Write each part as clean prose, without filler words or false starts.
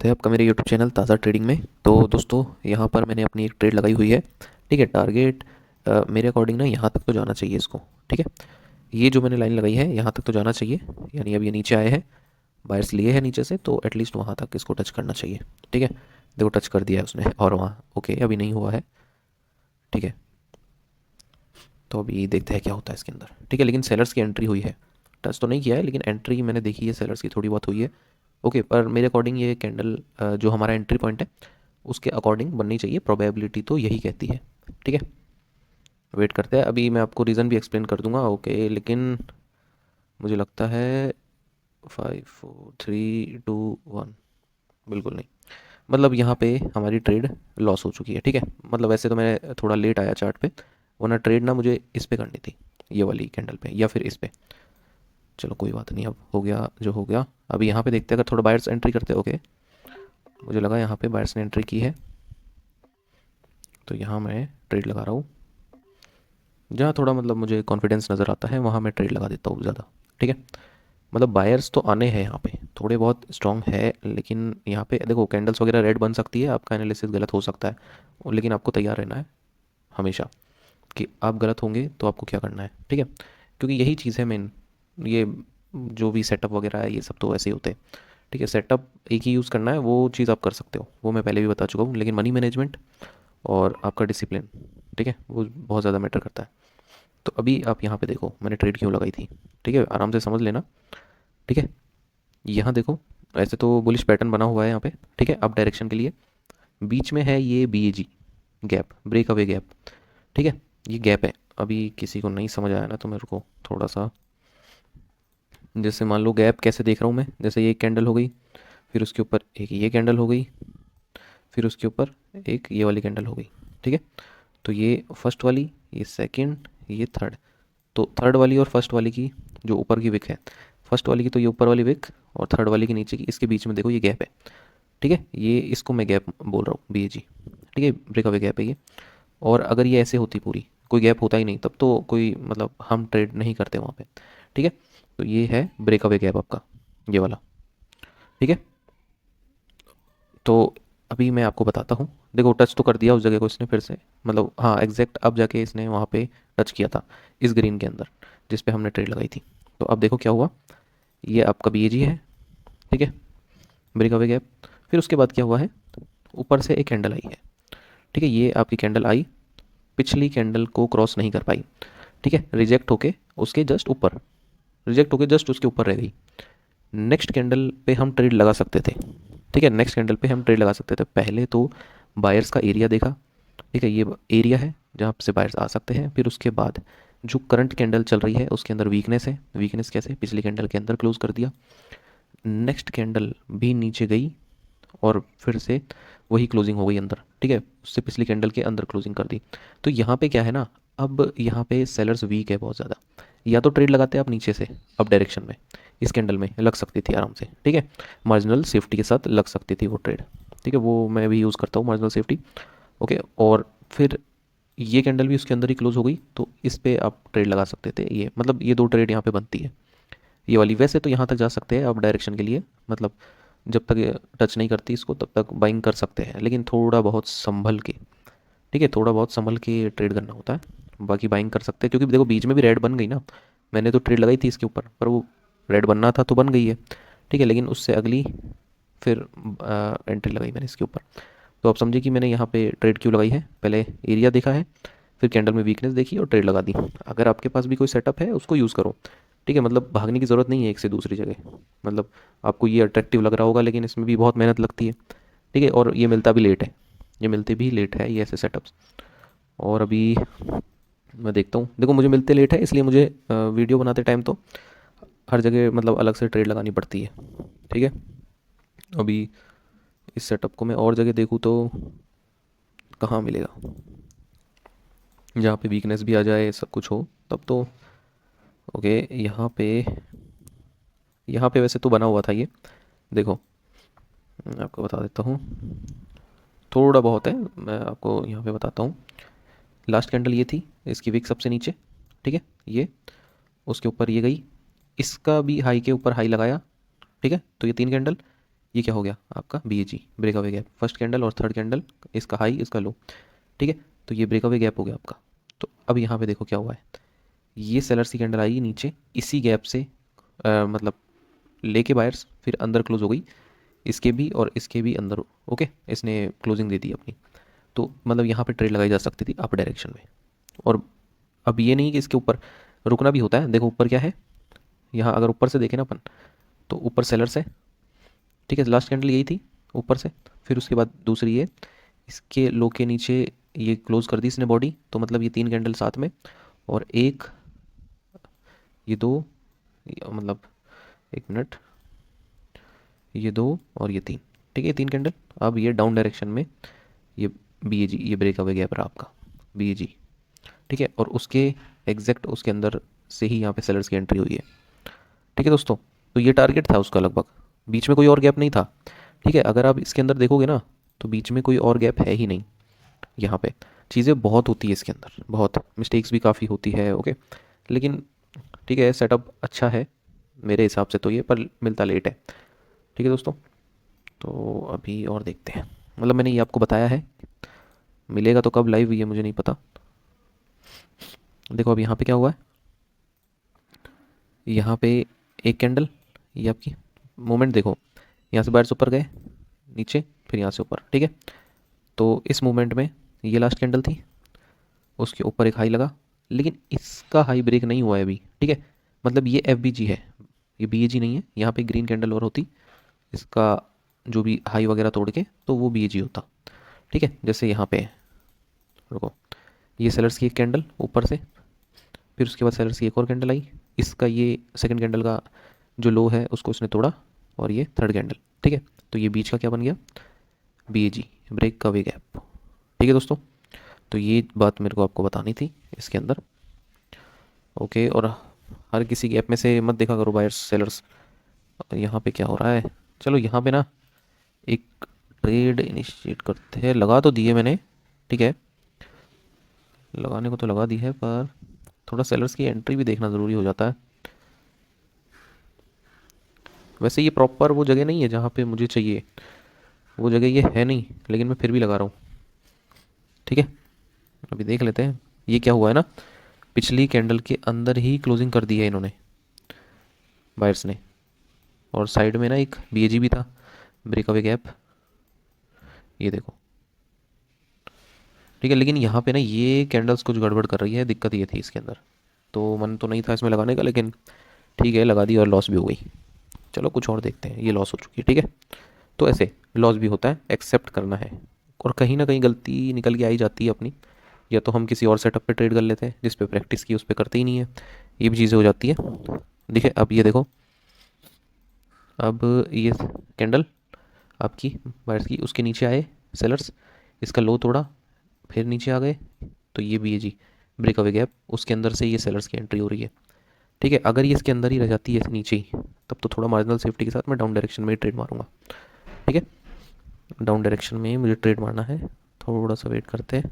स्वागत है आपका मेरे यूट्यूब चैनल ताज़ा ट्रेडिंग में। तो दोस्तों यहाँ पर मैंने अपनी एक ट्रेड लगाई हुई है। ठीक है, टारगेट मेरे अकॉर्डिंग ना यहाँ तक तो जाना चाहिए इसको। ठीक है, ये जो मैंने लाइन लगाई है यहाँ तक तो जाना चाहिए, यानी अब ये नीचे आए हैं, बायर्स लिए हैं नीचे से, तो एटलीस्ट वहाँ तक इसको टच करना चाहिए। ठीक है, देखो टच कर दिया है उसने, और वहाँ ओके अभी नहीं हुआ है। ठीक है, तो अभी देखते हैं क्या होता है इसके अंदर। ठीक है, लेकिन सेलर्स की एंट्री हुई है, टच तो नहीं किया है लेकिन एंट्री मैंने देखी है सेलर्स की, थोड़ी बहुत हुई है। ओके, पर मेरे अकॉर्डिंग ये कैंडल जो हमारा एंट्री पॉइंट है उसके अकॉर्डिंग बननी चाहिए, प्रोबेबिलिटी तो यही कहती है। ठीक है, वेट करते हैं, अभी मैं आपको रीज़न भी एक्सप्लेन कर दूंगा। ओके, लेकिन मुझे लगता है 5 4 3 2 1 बिल्कुल नहीं, मतलब यहाँ पे हमारी ट्रेड लॉस हो चुकी है। ठीक है, मतलब वैसे तो मैं थोड़ा लेट आया चार्ट पे, वरना ट्रेड ना मुझे इस पे करनी थी, ये वाली कैंडल पे या फिर इस पे। चलो कोई बात नहीं, अब हो गया जो हो गया। अभी यहाँ पे देखते हैं अगर थोड़ा बायर्स एंट्री करते हैं। ओके, मुझे लगा यहाँ पे बायर्स ने एंट्री की है, तो यहाँ मैं ट्रेड लगा रहा हूँ। जहाँ थोड़ा मतलब मुझे कॉन्फिडेंस नज़र आता है वहाँ मैं ट्रेड लगा देता हूँ ज़्यादा। ठीक है, मतलब बायर्स तो आने हैं यहाँ पे, थोड़े बहुत स्ट्रॉन्ग है, लेकिन यहाँ पे देखो कैंडल्स वगैरह रेड बन सकती है, आपका एनालिसिस गलत हो सकता है, लेकिन आपको तैयार रहना है हमेशा कि आप गलत होंगे तो आपको क्या करना है। ठीक है, क्योंकि यही चीज़ है मेन, ये जो भी सेटअप वगैरह है ये सब तो ऐसे ही होते हैं। ठीक है, सेटअप एक ही यूज़ करना है, वो चीज़ आप कर सकते हो, वो मैं पहले भी बता चुका हूँ, लेकिन मनी मैनेजमेंट और आपका डिसिप्लिन, ठीक है, वो बहुत ज़्यादा मैटर करता है। तो अभी आप यहाँ पे देखो मैंने ट्रेड क्यों लगाई थी। ठीक है, आराम से समझ लेना। ठीक है, यहाँ देखो, ऐसे तो बुलिश पैटर्न बना हुआ है यहाँ पे। ठीक है, अप डायरेक्शन के लिए बीच में है ये BAG gap, break away gap. ठीक है, ये गैप है। अभी किसी को नहीं समझ आया ना तो मेरे को थोड़ा सा, जैसे मान लो गैप कैसे देख रहा हूँ मैं, जैसे ये एक कैंडल हो गई, फिर उसके ऊपर एक ये कैंडल हो गई, फिर उसके ऊपर एक ये वाली कैंडल हो गई। ठीक है, तो ये फर्स्ट वाली, ये सेकंड, ये थर्ड, तो थर्ड वाली और फर्स्ट वाली की जो ऊपर की विक है, फर्स्ट वाली की तो ये ऊपर वाली विक, और थर्ड वाली की नीचे की, इसके बीच में देखो ये गैप है। ठीक है, ये इसको मैं गैप बोल रहा हूँ, BAG। ठीक है, ब्रेकअवे गैप है ये। और अगर ये ऐसे होती पूरी, कोई गैप होता ही नहीं, तब तो कोई मतलब हम ट्रेड नहीं करते वहाँ पे। ठीक है, तो ये है ब्रेकअवे गैप आपका, ये वाला। ठीक है, तो अभी मैं आपको बताता हूँ। देखो टच तो कर दिया उस जगह को इसने फिर से, मतलब हाँ एग्जैक्ट अब जाके इसने वहाँ पे टच किया था, इस ग्रीन के अंदर जिस पे हमने ट्रेड लगाई थी। तो अब देखो क्या हुआ, ये आपका BAG है। ठीक है, ब्रेक अवे गैप, फिर उसके बाद क्या हुआ है, ऊपर से एक कैंडल आई है। ठीक है, ये आपकी कैंडल आई, पिछली कैंडल को क्रॉस नहीं कर पाई। ठीक है, रिजेक्ट होके उसके जस्ट ऊपर, रिजेक्ट होके जस्ट उसके ऊपर रह गई। नेक्स्ट कैंडल पे हम ट्रेड लगा सकते थे। ठीक है, नेक्स्ट कैंडल पे हम ट्रेड लगा सकते थे। पहले तो बायर्स का एरिया देखा। ठीक है, ये एरिया है जहाँ से बायर्स आ सकते हैं। फिर उसके बाद जो करंट कैंडल चल रही है उसके अंदर वीकनेस है। वीकनेस कैसे, पिछली कैंडल के अंदर क्लोज कर दिया, नेक्स्ट कैंडल भी नीचे गई और फिर से वही क्लोजिंग हो गई अंदर। ठीक है, उससे पिछली कैंडल के अंदर क्लोजिंग कर दी। तो यहाँ पे क्या है ना, अब यहाँ पे सेलर्स वीक है बहुत ज़्यादा, या तो ट्रेड लगाते हैं आप नीचे से अप डायरेक्शन में, इस कैंडल में लग सकती थी आराम से। ठीक है, मार्जिनल सेफ्टी के साथ लग सकती थी वो ट्रेड। ठीक है, वो मैं भी यूज़ करता हूँ मार्जिनल सेफ्टी। ओके, और फिर ये कैंडल भी उसके अंदर ही क्लोज हो गई, तो इस पे आप ट्रेड लगा सकते थे। ये मतलब ये दो ट्रेड यहाँ पे बनती है, ये वाली। वैसे तो यहाँ तक जा सकते हैं अप डायरेक्शन के लिए, मतलब जब तक टच नहीं करती इसको तब तक बाइंग कर सकते हैं, लेकिन थोड़ा बहुत संभल के। ठीक है, थोड़ा बहुत संभल के ट्रेड करना होता है, बाकी बाइंग कर सकते हैं। क्योंकि देखो बीच में भी रेड बन गई ना, मैंने तो ट्रेड लगाई थी इसके ऊपर, पर वो रेड बनना था तो बन गई है। ठीक है, लेकिन उससे अगली फिर एंट्री लगाई मैंने इसके ऊपर। तो आप समझिए कि मैंने यहाँ पे ट्रेड क्यों लगाई है, पहले एरिया देखा है, फिर कैंडल में वीकनेस देखी और ट्रेड लगा दी। अगर आपके पास भी कोई सेटअप है उसको यूज़ करो। ठीक है, मतलब भागने की ज़रूरत नहीं है एक से दूसरी जगह। मतलब आपको ये अट्रैक्टिव लग रहा होगा लेकिन इसमें भी बहुत मेहनत लगती है। ठीक है, और ये मिलता भी लेट है, ये मिलते भी लेट है ये ऐसे सेटअप्स। और अभी मैं देखता हूँ, देखो मुझे मिलते लेट है इसलिए मुझे वीडियो बनाते टाइम तो हर जगह मतलब अलग से ट्रेड लगानी पड़ती है। ठीक है, अभी इस सेटअप को मैं और जगह देखूँ तो कहाँ मिलेगा जहाँ पे वीकनेस भी आ जाए सब कुछ हो तब तो। ओके, यहाँ पे वैसे तो बना हुआ था ये, देखो मैं आपको बता देता हूँ, थोड़ा बहुत है, मैं आपको यहाँ पे बताता हूँ। लास्ट कैंडल ये थी, इसकी विक सबसे नीचे। ठीक है, ये उसके ऊपर ये गई, इसका भी हाई के ऊपर हाई लगाया। ठीक है, तो ये तीन कैंडल, ये क्या हो गया आपका BAG, break away gap, first candle और थर्ड कैंडल, इसका हाई इसका लो, ठीक है। तो ये ब्रेक अवे गैप हो गया आपका। तो अब यहाँ पे देखो क्या हुआ है, ये सेलर्स की कैंडल आई नीचे इसी गैप से, मतलब लेके बायर्स, फिर अंदर क्लोज हो गई, इसके भी और इसके भी अंदर, ओके, इसने क्लोजिंग दे दी अपनी। तो मतलब यहाँ पे ट्रेड लगाई जा सकती थी अप डायरेक्शन में। और अब ये नहीं कि इसके ऊपर रुकना भी होता है, देखो ऊपर क्या है, यहाँ अगर ऊपर से देखें ना अपन, तो ऊपर सेलर्स है, ठीक है, लास्ट कैंडल यही थी ऊपर से, फिर उसके बाद दूसरी ये, इसके लो के नीचे ये क्लोज कर दी इसने बॉडी, तो मतलब ये 3 कैंडल साथ में, और एक, ये दो, मतलब एक मिनट, ये दो और ये 3, ठीक है, 3 कैंडल। अब ये डाउन डायरेक्शन में ये BAG, ये ब्रेक अवे गैप रहा आपका BAG, ठीक है, और उसके एग्जैक्ट उसके अंदर से ही यहाँ पे सेलर्स की एंट्री हुई है, ठीक है दोस्तों। तो ये टारगेट था उसका लगभग, बीच में कोई और गैप नहीं था, ठीक है। अगर आप इसके अंदर देखोगे ना, तो बीच में कोई और गैप है ही नहीं यहाँ पे। चीज़ें बहुत होती है इसके अंदर, बहुत मिस्टेक्स भी काफ़ी होती है, ओके, लेकिन ठीक है, सेटअप अच्छा है मेरे हिसाब से तो ये, पर मिलता लेट है, ठीक है दोस्तों। तो अभी और देखते हैं, मतलब मैंने ये आपको बताया है, मिलेगा तो कब लाइव ये मुझे नहीं पता। देखो अब यहाँ पे क्या हुआ है, यहाँ पे एक कैंडल, ये आपकी मूवमेंट देखो, यहाँ से बायर्स ऊपर गए, नीचे, फिर यहाँ से ऊपर, ठीक है। तो इस मूवमेंट में ये लास्ट कैंडल थी, उसके ऊपर एक हाई लगा, लेकिन इसका हाई ब्रेक नहीं हुआ है अभी, ठीक है। मतलब ये FBG है, ये BAG नहीं है। यहाँ पे ग्रीन कैंडल और होती, इसका जो भी हाई वगैरह तोड़ के, तो वो BAG होता, ठीक है। जैसे यहाँ पे रुको, ये सेलर्स की एक कैंडल ऊपर से, फिर उसके बाद सेलर्स की एक और कैंडल आई, इसका ये सेकंड कैंडल का जो लो है उसको इसने तोड़ा, और ये थर्ड कैंडल, ठीक है। तो ये बीच का क्या बन गया, BAG, ब्रेक का वे गैप, ठीक है दोस्तों। तो ये बात मेरे को आपको बतानी थी इसके अंदर, ओके। और हर किसी गैप में से मत देखा करो बायर्स सेलर्स। यहाँ पे क्या हो रहा है, चलो यहाँ पे ना एक ट्रेड इनिशिएट करते हैं, लगा तो दिए मैंने, ठीक है, लगाने को तो लगा दी है, पर थोड़ा सेलर्स की एंट्री भी देखना ज़रूरी हो जाता है। वैसे ये प्रॉपर वो जगह नहीं है जहाँ पे मुझे चाहिए, वो जगह ये है नहीं, लेकिन मैं फिर भी लगा रहा हूँ, ठीक है। अभी देख लेते हैं ये क्या हुआ है ना, पिछली कैंडल के अंदर ही क्लोजिंग कर दी है इन्होंने बायर्स ने, और साइड में ना एक BAG भी था, ब्रेक अवे गैप, ये देखो, ठीक है। लेकिन यहाँ पे ना ये कैंडल्स कुछ गड़बड़ कर रही है, दिक्कत ये थी इसके अंदर, तो मन तो नहीं था इसमें लगाने का, लेकिन ठीक है लगा दी और लॉस भी हो गई। चलो कुछ और देखते हैं, ये लॉस हो चुकी है, ठीक है। तो ऐसे लॉस भी होता है, एक्सेप्ट करना है, और कहीं ना कहीं गलती निकल के आई जाती है अपनी, या तो हम किसी और सेटअप पे ट्रेड कर लेते हैं जिस पे प्रैक्टिस की उस पर करते ही नहीं है, ये भी चीज़ें हो जाती है। देखिए अब ये देखो, अब ये कैंडल आपकी बायर्स की, उसके नीचे आए सेलर्स, इसका लो तोड़ा, फिर नीचे आ गए, तो ये BAG, ब्रेक अवे गैप, उसके अंदर से ये सेलर्स की एंट्री हो रही है, ठीक है। अगर ये इसके अंदर ही रह जाती है नीचे ही, तब तो थोड़ा मार्जिनल सेफ्टी के साथ मैं डाउन डायरेक्शन में ही ट्रेड मारूंगा, ठीक है। डाउन डायरेक्शन में ही मुझे ट्रेड मारना है, थोड़ा सा वेट करते हैं।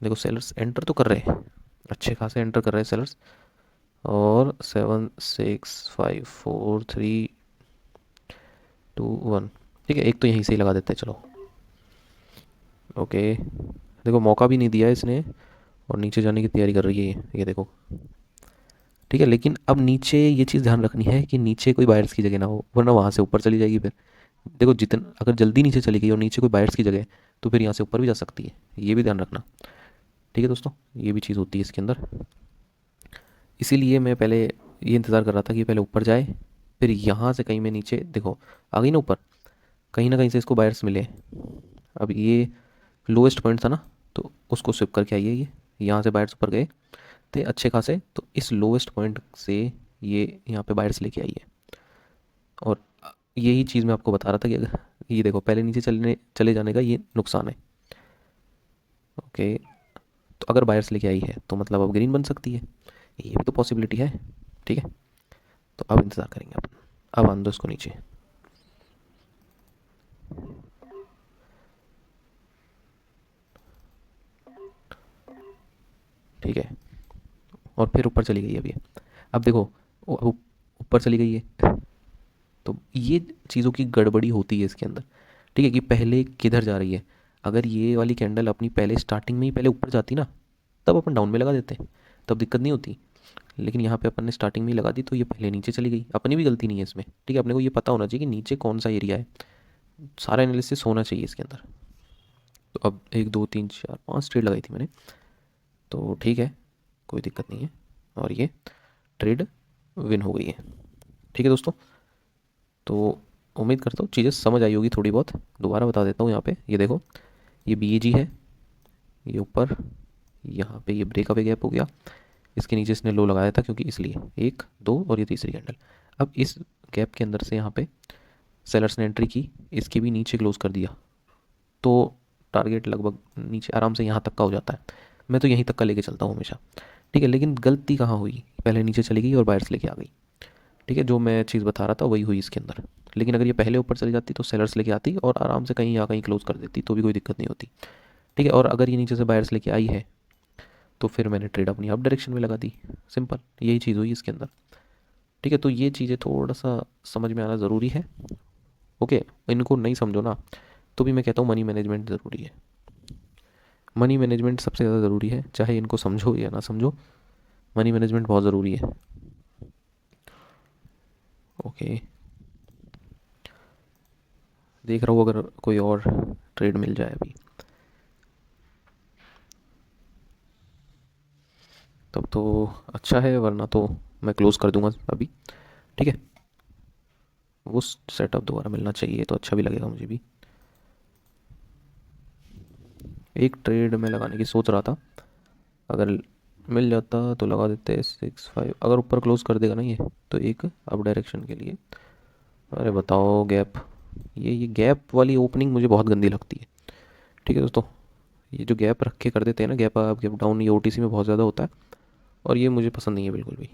देखो सेलर्स एंटर तो कर रहे हैं, अच्छे खासे एंटर कर रहे हैं सेलर्स, और 7 6 5 4 3 2 1, ठीक है, एक तो यहीं से ही लगा देते हैं, चलो, ओके। देखो मौका भी नहीं दिया इसने, और नीचे जाने की तैयारी कर रही है ये देखो, ठीक है। लेकिन अब नीचे ये चीज़ ध्यान रखनी है कि नीचे कोई बायर्स की जगह ना हो, वरना वहाँ से ऊपर चली जाएगी फिर। देखो जितना अगर जल्दी नीचे चली गई और नीचे कोई बायर्स की जगह है, तो फिर यहाँ से ऊपर भी जा सकती है, ये भी ध्यान रखना, ठीक है दोस्तों। ये भी चीज़ होती है इसके अंदर, इसीलिए मैं पहले ये इंतज़ार कर रहा था कि पहले ऊपर जाए, फिर यहाँ से कहीं मैं नीचे, देखो आ गई ना ऊपर, कहीं ना कहीं से इसको बायर्स मिले। अब ये लोएस्ट पॉइंट था ना, तो उसको स्विप करके आइए, ये यहाँ से बायर्स ऊपर गए थे अच्छे खासे, तो इस लोएस्ट पॉइंट से ये यहाँ पे बायर्स लेके आइए। और यही चीज़ मैं आपको बता रहा था कि ये देखो पहले नीचे चले जाने का ये नुकसान है, ओके। तो अगर बायर्स लेके आई है तो मतलब अब ग्रीन बन सकती है, ये भी तो पॉसिबिलिटी है, ठीक है। तो अब इंतज़ार करेंगे अपन, अब आन दो इसको नीचे, ठीक है। और फिर ऊपर चली गई है अभी, अब देखो ऊपर चली गई है, तो ये चीज़ों की गड़बड़ी होती है इसके अंदर, ठीक है, कि पहले किधर जा रही है। अगर ये वाली कैंडल अपनी पहले स्टार्टिंग में ही पहले ऊपर जाती ना, तब अपन डाउन में लगा देते, तब दिक्कत नहीं होती। लेकिन यहाँ पे अपन ने स्टार्टिंग में ही लगा दी तो ये पहले नीचे चली गई, अपनी भी गलती नहीं है इसमें, ठीक है। अपने को ये पता होना चाहिए कि नीचे कौन सा एरिया है, सारा एनालिसिस होना चाहिए इसके अंदर। तो अब 1 2 3 4 5 ट्रेड लगाई थी मैंने, तो ठीक है, कोई दिक्कत नहीं है, और ये ट्रेड विन हो गई है, ठीक है दोस्तों। तो उम्मीद करता हूँ चीज़ें समझ आई होगी थोड़ी बहुत। दोबारा बता देता हूँ, यहाँ पे ये देखो, ये BAG है, ये ऊपर, यहाँ पे ये ब्रेक अवे गैप हो गया, इसके नीचे इसने लो लगाया था क्योंकि इसलिए 1 2 और ये तीसरी कैंडल। अब इस गैप के अंदर से यहाँ पे सेलर्स ने एंट्री की, इसके भी नीचे क्लोज कर दिया, तो टारगेट लगभग नीचे आराम से यहाँ तक का हो जाता है। मैं तो यहीं तक का लेके चलता हूँ हमेशा, ठीक है। लेकिन गलती कहाँ हुई, पहले नीचे चली गई और बायर्स लेके आ गई, ठीक है। जो मैं चीज़ बता रहा था वही हुई इसके अंदर। लेकिन अगर ये पहले ऊपर चली जाती तो सेलर्स लेके आती और आराम से कहीं या कहीं क्लोज कर देती, तो भी कोई दिक्कत नहीं होती, ठीक है। और अगर ये नीचे से बायर्स लेके आई है तो फिर मैंने ट्रेड अपनी अप डायरेक्शन में लगा दी, सिंपल यही चीज़ हुई इसके अंदर, ठीक है। तो ये चीज़ें थोड़ा सा समझ में आना ज़रूरी है, ओके। इनको नहीं समझो ना, तो भी मैं कहता हूँ मनी मैनेजमेंट ज़रूरी है, मनी मैनेजमेंट सबसे ज़्यादा ज़रूरी है, चाहे इनको समझो या ना समझो, मनी मैनेजमेंट बहुत ज़रूरी है, ओके। देख रहा हूँ अगर कोई और ट्रेड मिल जाए अभी, तब तो अच्छा है, वरना तो मैं क्लोज कर दूंगा अभी, ठीक है। वो सेटअप दोबारा मिलना चाहिए तो अच्छा भी लगेगा मुझे भी। एक ट्रेड में लगाने की सोच रहा था, अगर मिल जाता तो लगा देते 6 5, अगर ऊपर क्लोज कर देगा ना ये, तो एक अप डायरेक्शन के लिए। अरे बताओ गैप, ये गैप वाली ओपनिंग मुझे बहुत गंदी लगती है, ठीक है दोस्तों। ये जो गैप रख के कर देते हैं ना, गैप अप गैप डाउन, ये OTC में बहुत ज़्यादा होता है, और ये मुझे पसंद नहीं है बिल्कुल भी।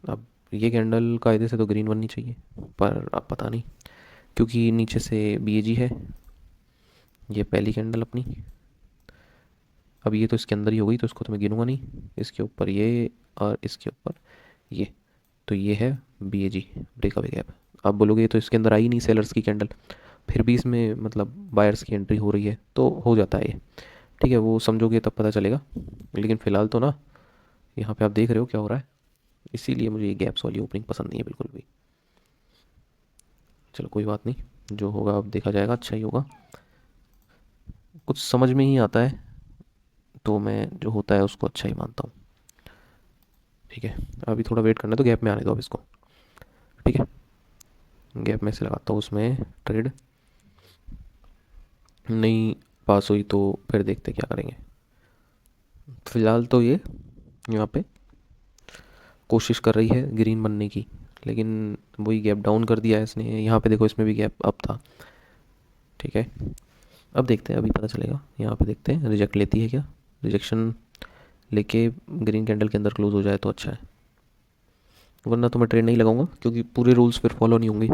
अब ये कैंडल कायदे से तो ग्रीन बननी चाहिए, पर अब पता नहीं, क्योंकि नीचे से BAG है, ये पहली कैंडल अपनी। अब ये तो इसके अंदर ही हो गई, तो इसको तो मैं गिनूंगा नहीं, इसके ऊपर ये और इसके ऊपर ये, तो ये है BAG, ब्रेक अवे गैप। आप बोलोगे ये तो इसके अंदर आई नहीं सेलर्स की कैंडल, फिर भी इसमें मतलब बायर्स की एंट्री हो रही है, तो हो जाता है ये, ठीक है। वो समझोगे तब पता चलेगा, लेकिन फ़िलहाल तो ना, यहाँ पे आप देख रहे हो क्या हो रहा है, इसीलिए मुझे ये गैप्स वाली ओपनिंग पसंद नहीं है बिल्कुल भी। चलो कोई बात नहीं, जो होगा अब देखा जाएगा, अच्छा ही होगा। कुछ समझ में ही आता है तो मैं जो होता है उसको अच्छा ही मानता हूँ, ठीक है। अभी थोड़ा वेट करना है, तो गैप में आने दो अब इसको, ठीक है। गैप में से लगाता हूँ उसमें ट्रेड, नहीं पास हुई तो फिर देखते क्या करेंगे। फ़िलहाल तो ये यहाँ पे कोशिश कर रही है ग्रीन बनने की, लेकिन वही गैप डाउन कर दिया है इसने। यहाँ पे देखो, इसमें भी गैप अप था, ठीक है। अब देखते हैं, अभी पता चलेगा। यहाँ पे देखते हैं रिजेक्ट लेती है क्या, रिजेक्शन लेके ग्रीन कैंडल के अंदर क्लोज हो जाए तो अच्छा है, वरना तो मैं ट्रेड नहीं लगाऊंगा, क्योंकि पूरे रूल्स फिर फॉलो नहीं होंगे।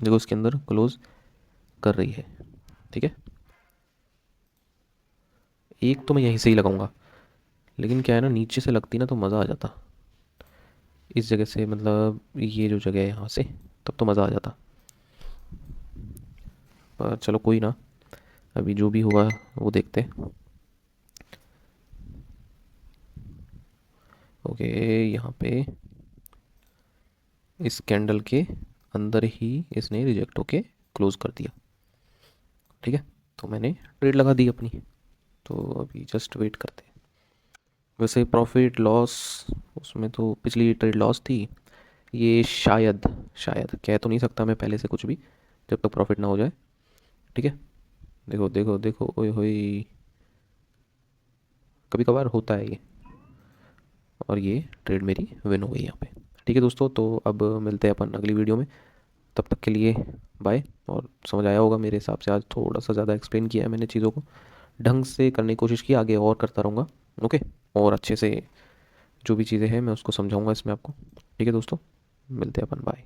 देखो इसके अंदर क्लोज कर रही है, ठीक है। एक तो मैं यहीं से ही लगाऊंगा, लेकिन क्या है ना, नीचे से लगती ना तो मज़ा आ जाता, इस जगह से, मतलब ये जो जगह है यहाँ से, तब तो मज़ा आ जाता। पर चलो कोई ना, अभी जो भी हुआ वो देखते हैं, ओके। यहाँ पे इस कैंडल के अंदर ही इसने रिजेक्ट होके क्लोज कर दिया, ठीक है। तो मैंने ट्रेड लगा दी अपनी, तो अभी जस्ट वेट करते हैं। वैसे प्रॉफिट लॉस, उसमें तो पिछली ट्रेड लॉस थी, ये शायद, शायद कह तो नहीं सकता मैं पहले से कुछ भी, जब तक प्रॉफिट ना हो जाए, ठीक है। देखो देखो देखो, ओए होए, कभी कभार होता है ये, और ये ट्रेड मेरी विन हो गई यहाँ पे, ठीक है दोस्तों। तो अब मिलते हैं अपन अगली वीडियो में, तब तक के लिए बाय। और समझ आया होगा मेरे हिसाब से, आज थोड़ा सा ज़्यादा एक्सप्लेन किया है मैंने चीज़ों को, ढंग से करने की कोशिश की, आगे और करता रहूँगा, ओके। और अच्छे से जो भी चीज़ें हैं मैं उसको समझाऊँगा इसमें आपको, ठीक है दोस्तों। मिलते हैं अपन, बाय।